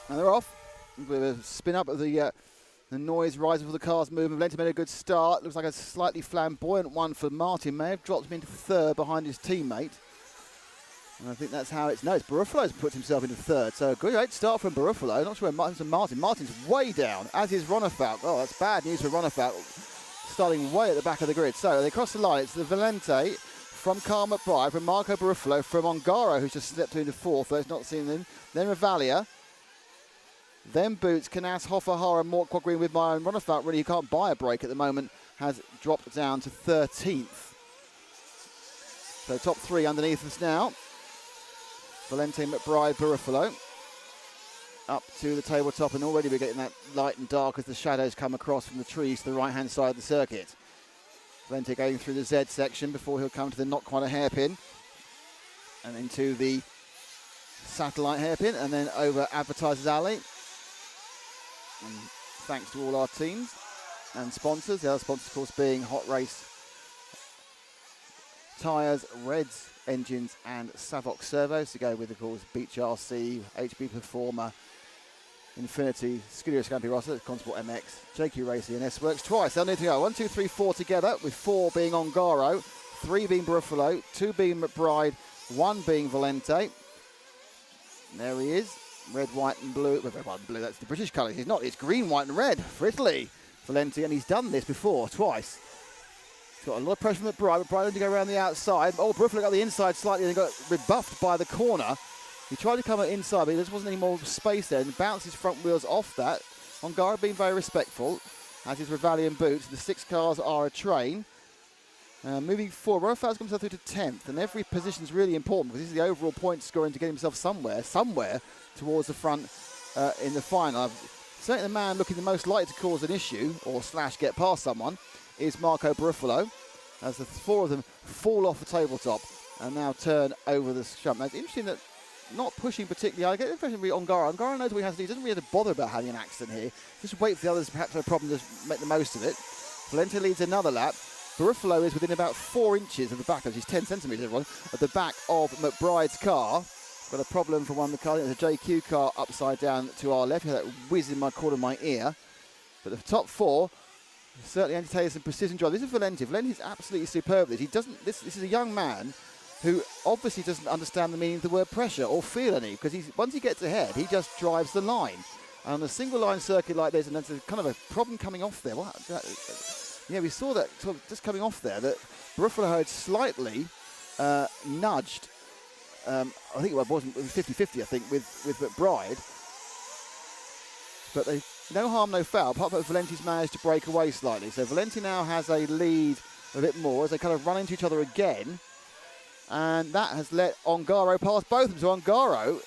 And they're off. With a spin up of the noise rising for the car's movement. Valenti made a good start. Looks like a slightly flamboyant one for Martin. May have dropped him into third behind his teammate. And I think that's how it's... No, it's Baruffalo's put himself into third. So a great start from Baruffalo. Not sure where Martin. Martin's way down, as is Ronefalk. Oh, that's bad news for Ronefalk. Starting way at the back of the grid. So they cross the line. It's the Valente from Carl McBride, from Marco Baruffalo, from Ongaro, who's just slipped into fourth. Those not seeing them. Then Revalia. Then Boots, Canas, Hoffahara, Mort Quadgreen with my own Ronefalk. Really, you can't buy a break at the moment. Has dropped down to 13th. So top three underneath us now. Valente, McBride, Baruffalo. Up to the tabletop, and already we're getting that light and dark as the shadows come across from the trees to the right-hand side of the circuit. Valente going through the Z section before he'll come to the not quite a hairpin. And into the satellite hairpin, and then over Advertisers Alley. And thanks to all our teams and sponsors. The other sponsors, of course, being Hot Race Tyres, Reds Engines, and Savox Servos to go with, of course, Beach RC, HB Performer, Infinity, Scuderia Scampi Rossa, Consport MX, JQ Racing, and S-Works twice. They'll need to go 1, 2, 3, 4 together, with 4 being Ongaro, 3 being Baruffalo, 2 being McBride, 1 being Valente. There he is. Red, white, and blue. Well, red, white, and blue, that's the British colours. He's not. It's green, white, and red for Italy. Valente, and he's done this before, twice. He's got a lot of pressure from McBride. McBride had to go around the outside. Oh, Baruffalo got the inside slightly and got rebuffed by the corner. He tried to come inside, but there just wasn't any more space there, and bounced his front wheels off that. Ongaro being very respectful, as is Revalia and Boots. The 6 cars are a train. Moving forward, Ronefalk's got himself through to 10th, and every position is really important because this is the overall point scoring to get himself somewhere towards the front in the final. Certainly the man looking the most likely to cause an issue or / get past someone is Marco Baruffalo, as the 4 of them fall off the tabletop and now turn over the jump. Now it's interesting that not pushing particularly. I get the impression with Ongaro. Ongaro knows what he has to do. He doesn't really have to bother about having an accident here. Just wait for the others perhaps have a problem to make the most of it. Valente leads another lap. Baruffalo is within about 4 inches of the back, he's 10 centimetres, everyone, at the back of McBride's car. Got a problem for one of the cars. There's a JQ car upside down to our left. You hear that whiz in my corner of my ear. But the top 4 certainly entertain some precision drive. This is Valente. Valente is absolutely superb. He doesn't. This is a young man who obviously doesn't understand the meaning of the word pressure or feel any, because once he gets ahead, he just drives the line. And on a single line circuit like this, and there's a kind of a problem coming off there. Yeah, we saw that sort of just coming off there, that Baruffalo had slightly nudged, I think it wasn't 50-50, I think, with McBride. But no harm, no foul, apart from Valenti's managed to break away slightly. So Valente now has a lead a bit more as they kind of run into each other again. And that has let Ongaro pass both of them. So Ongaro,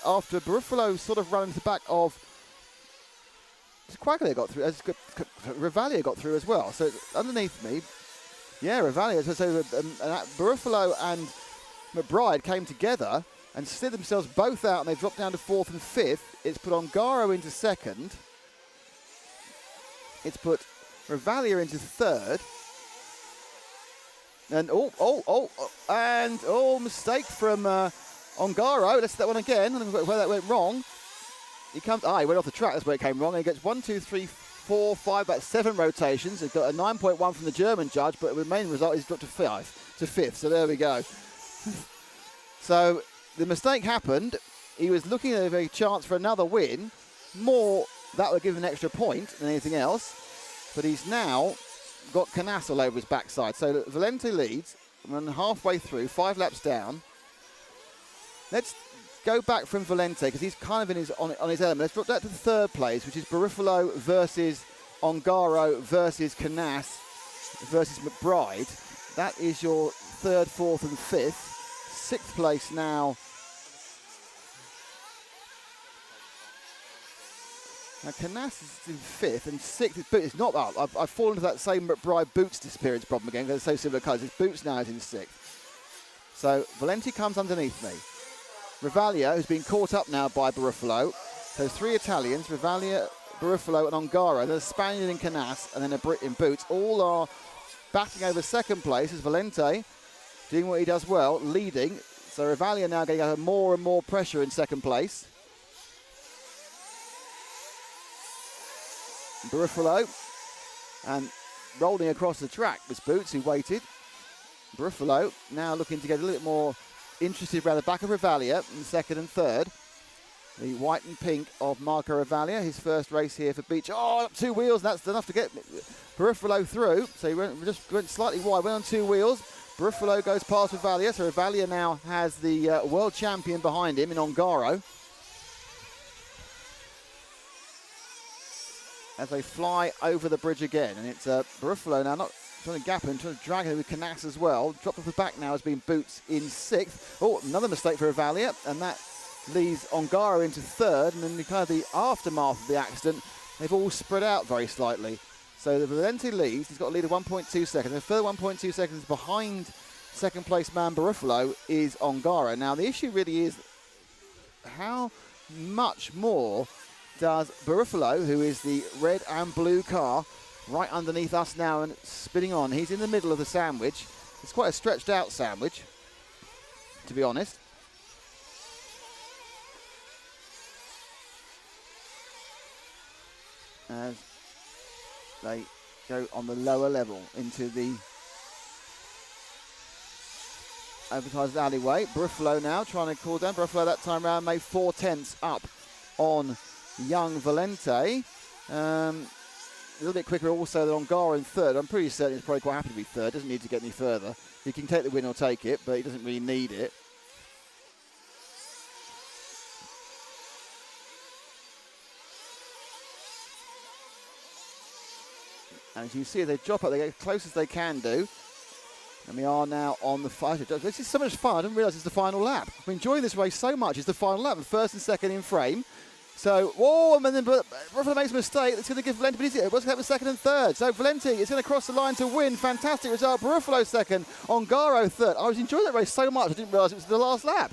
after Baruffalo sort of ran into the back of... Quaglia got through, Revalia got through as well. So underneath me, yeah, Revalia. So Baruffalo and McBride came together and slid themselves both out, and they dropped down to 4th and 5th. It's put Ongaro into 2nd. It's put Revalia into 3rd. And mistake from Ongaro. Let's see that one again. I don't know where that went wrong. He comes. He went off the track. That's where it came wrong. And he gets 1, 2, 3, 4, 5, about 7 rotations. He's got a 9.1 from the German judge, but the main result is dropped to 5th. So there we go. So the mistake happened. He was looking at a chance for another win. More that would give him an extra point than anything else. But he's now got Canas all over his backside. So Valente leads. Run halfway through, 5 laps down. Let's go back from Valente, because he's kind of on his element. Let's drop that to the 3rd place, which is Baruffalo versus Ongaro versus Canas versus McBride. That is your 3rd, 4th, and 5th. 6th place now. Now Canas is in 5th, and 6th is Boots. It's not that. I've fallen into that same McBride Boots disappearance problem again, because they're so similar colours. It's Boots now is in 6th. So Valente comes underneath me. Revalia, who's been caught up now by Baruffalo. So 3 Italians, Revalia, Baruffalo, and Ongaro. There's a Spaniard in Canas, and then a Brit in Boots. All are batting over 2nd place as Valente, doing what he does well, leading. So Revalia now getting more and more pressure in 2nd place. Buffalo. And rolling across the track was Boots, who waited. Buffalo now looking to get a little bit more interested around the back of Revalia in second and third. The white and pink of Marco Revalia, his first race here for Beach. Oh, up 2 wheels, and that's enough to get Buffalo through. So he just went slightly wide, went on 2 wheels. Buffalo goes past Revalia, so Revalia now has the world champion behind him in Ongaro. As they fly over the bridge again, and it's Buffalo now not trying to gap him, trying to drag him with Canas as well. Dropped off the back now has been Boots in 6th. Oh, another mistake for Revalia, and that leaves Ongaro into 3rd, and then the kind of the aftermath of the accident, they've all spread out very slightly. So the Valente leads, he's got a lead of 1.2 seconds. The further 1.2 seconds behind second place man Buffalo is Ongaro. Now the issue really is how much more does Buffalo, who is the red and blue car, right underneath us now and spinning on. He's in the middle of the sandwich. It's quite a stretched out sandwich, to be honest. As they go on the lower level into the advertised alleyway. Buffalo now trying to cool down. Buffalo that time round made 4/10 up on young Valente. A little bit quicker also than Ongaro in 3rd. I'm pretty certain he's probably quite happy to be 3rd. Doesn't need to get any further. He can take the win or take it, but he doesn't really need it. And as you see, they drop up, they get as close as they can do. And we are now on the fight. This is so much fun. I didn't realise it's the final lap. I'm enjoying this race so much. It's the final lap, the first and second in frame. So, whoa, and then Buffalo makes a mistake. That's going to give Valente, but what's going to happen second and third? So, Valente is going to cross the line to win. Fantastic result. Buffalo second, Ongaro 3rd. I was enjoying that race so much, I didn't realise it was the last lap.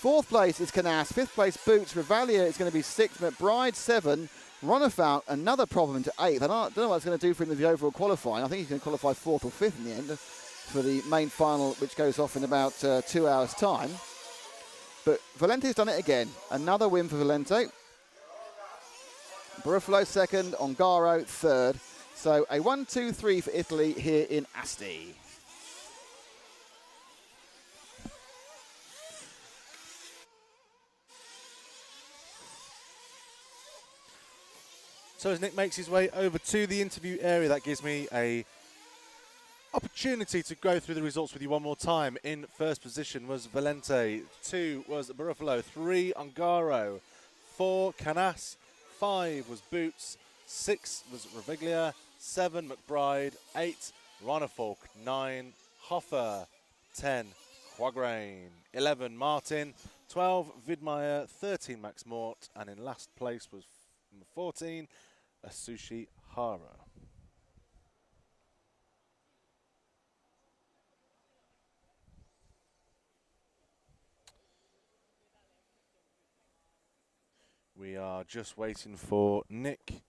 4th place is Canas. 5th place, Boots. Revalia is going to be 6th. McBride 7. Runafout, another problem into 8th. I don't know what it's going to do for him in the overall qualifying. I think he's going to qualify 4th or 5th in the end for the main final, which goes off in about 2 hours' time. But Valente's done it again. Another win for Valente. Buffalo 2nd, Ongaro 3rd. So a 1-2-3 for Italy here in Asti. So as Nick makes his way over to the interview area, that gives me a opportunity to go through the results with you one more time. In first position was Valente, 2 was Buffalo, 3 Ongaro, 4 Canas, 5 was Boots, 6 was Reviglia, 7 McBride, 8 Ronafolk, 9 Hoffer, 10 Quagrain, 11 Martin, 12 Vidmeyer, 13 Max Mort, and in last place was 14 Asushi Hara. We are just waiting for Nick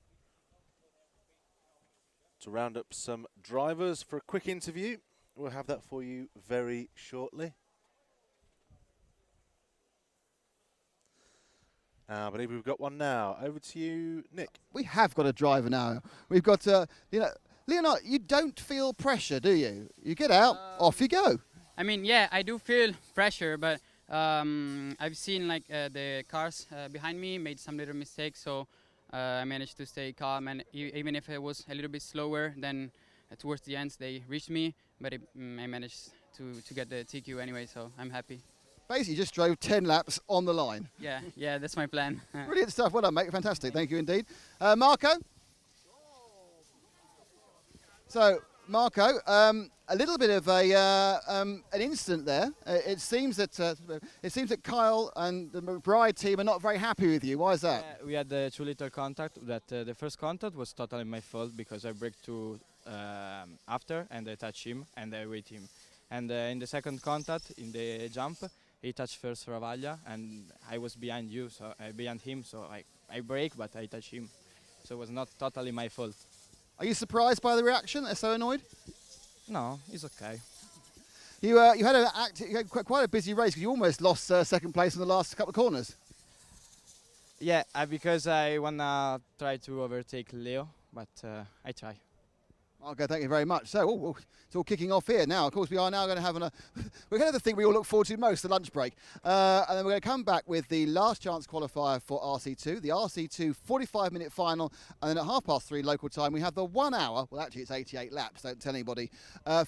to round up some drivers for a quick interview. We'll have that for you very shortly. I believe we've got one now. Over to you, Nick. We have got a driver now. We've got, Leonard, you don't feel pressure, do you? You get out, off you go. I mean, yeah, I do feel pressure, but I've seen like the cars behind me made some little mistakes, so I managed to stay calm, and even if it was a little bit slower, then towards the end they reached me, but I managed to get the TQ anyway, so I'm happy. Basically, just drove 10 laps on the line. Yeah, that's my plan. Brilliant stuff. Well done, mate. Fantastic. Thank you indeed. Marco? So, Marco, a little bit of an incident there. It seems that Kyle and the McBride team are not very happy with you. Why is that? We had too little contact. The first contact was totally my fault because I braked too after and I touched him and I wait him. And in the second contact, in the jump, he touched first Ravaglia and I was behind him, so I brake, but I touched him. So it was not totally my fault. Are you surprised by the reaction? They're so annoyed? No, it's okay. You had quite a busy race because you almost lost second place in the last couple of corners. Yeah, because I wanna try to overtake Leo, but I try. Okay, thank you very much. So, it's all kicking off here now. Of course, we are now going to have we're going to have the thing we all look forward to most, the lunch break. And then we're going to come back with the last chance qualifier for RC2, the RC2 45-minute final. And then at 3:30 local time, we have the 1 hour, well, actually, it's 88 laps, don't tell anybody,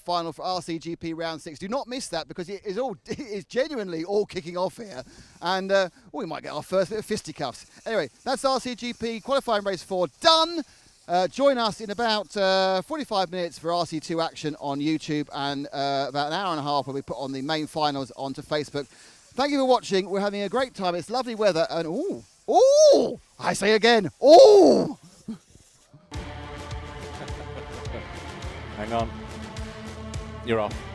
final for RCGP round 6. Do not miss that because it is genuinely all kicking off here. And we might get our first bit of fisticuffs. Anyway, that's RCGP qualifying race 4 done. Join us in about 45 minutes for RC2 action on YouTube, and about an hour and a half when we put on the main finals onto Facebook. Thank you for watching. We're having a great time. It's lovely weather, and I say again, Hang on. You're off.